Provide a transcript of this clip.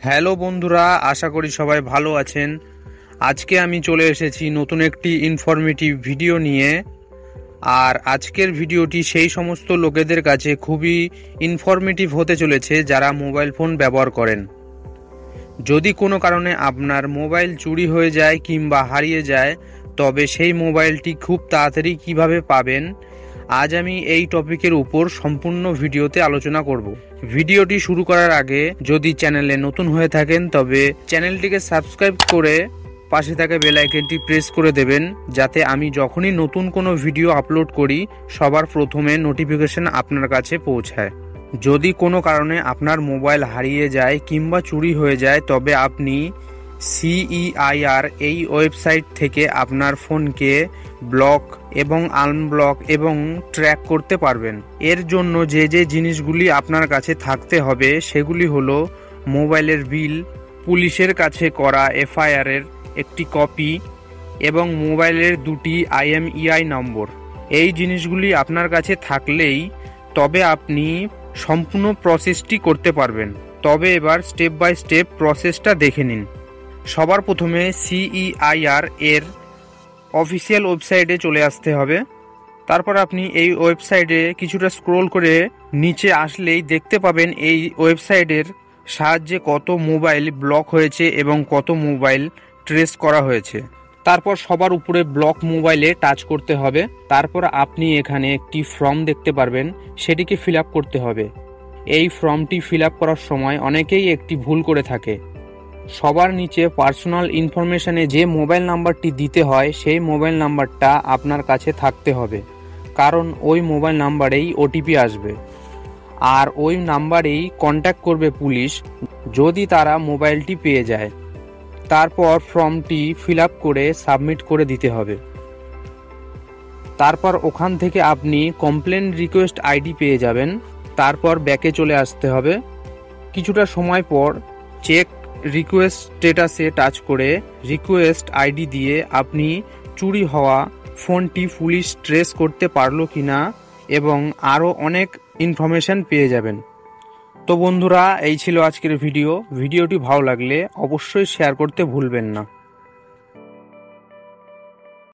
Hello বন্ধুরা, আশা করি সবাই ভালো আছেন। আজকে আমি চলে এসেছি নতুন একটি ইনফরমেটিভ ভিডিও নিয়ে। আর আজকের ভিডিওটি সেই সমস্ত লোকেদের কাছে খুবই ইনফরমেটিভ হতে চলেছে যারা মোবাইল ফোন ব্যবহার করেন। যদি কোনো কারণে আপনার মোবাইল চুরি হয়ে যায় কিংবা হারিয়ে যায়, তবে সেই মোবাইলটি খুব তাড়াতাড়ি কিভাবে পাবেন, আজ আমি এই টপিকের উপর সম্পূর্ণ ভিডিওতে আলোচনা করব। ভিডিওটি শুরু করার আগে যদি চ্যানেলে নতুন হয়ে থাকেন তবে চ্যানেলটিকে সাবস্ক্রাইব করে পাশে থাকা বেল আইকনটি প্রেস করে দেবেন, যাতে আমি যখনই নতুন কোনো ভিডিও আপলোড করি সবার প্রথমে নোটিফিকেশন আপনার কাছে পৌঁছায়। যদি কোনো কারণে আপনার মোবাইল হারিয়ে যায় কিংবা চুরি হয়ে যায়, তবে আপনি CEIR এই ওয়েবসাইট থেকে আপনার ফোনকে ব্লক এবং আনব্লক এবং ট্র্যাক করতে পারবেন। এর জন্য যে যে জিনিসগুলি আপনার কাছে থাকতে হবে সেগুলি হলো মোবাইলের বিল, পুলিশের কাছে করা FIR এর একটি কপি এবং মোবাইলের দুটি IMEI নম্বর। এই জিনিসগুলি আপনার কাছে থাকলেই তবে আপনি সম্পূর্ণ প্রসেসটি করতে পারবেন। তবে এবার স্টেপ বাই স্টেপ প্রসেসটা দেখে নিন। সবার প্রথমে CEIR এর অফিসিয়াল ওয়েবসাইটে চলে আসতে হবে। তারপর আপনি এই ওয়েবসাইটে কিছুটা স্ক্রোল করে নিচে আসলেই দেখতে পাবেন এই ওয়েবসাইটের সাহায্যে কত মোবাইল ব্লক হয়েছে এবং কত মোবাইল ট্রেস করা হয়েছে। তারপর সবার উপরে ব্লক মোবাইলে টাচ করতে হবে। তারপর আপনি এখানে একটি ফর্ম দেখতে পারবেন, সেটিকে ফিল আপ করতে হবে। এই ফর্মটি ফিল আপ করার সময় অনেকেই একটি ভুল করে থাকে। সবার নিচে পার্সোনাল ইনফরমেশনে যে মোবাইল নাম্বারটি দিতে হয় সেই মোবাইল নাম্বারটা আপনার কাছে থাকতে হবে, কারণ ওই মোবাইল নাম্বারেই OTP আসবে আর ওই নাম্বারেই কন্ট্যাক্ট করবে পুলিশ যদি তারা মোবাইলটি পেয়ে যায়। তারপর ফর্মটি ফিল আপ করে সাবমিট করে দিতে হবে। তারপর ওখান থেকে আপনি কমপ্লেন রিকোয়েস্ট ID পেয়ে যাবেন। তারপর ব্যাকে চলে আসতে হবে। কিছুটা সময় পর চেক রিকোয়েস্ট স্ট্যাটাসে টাচ করে রিকোয়েস্ট ID দিয়ে আপনি চুরি হওয়া ফোনটি পুলিশ ট্রেস করতে পারলো কিনা এবং আরও অনেক ইনফরমেশন পেয়ে যাবেন। তো বন্ধুরা, এই ছিল আজকের ভিডিওটি ভালো লাগলে অবশ্যই শেয়ার করতে ভুলবেন না।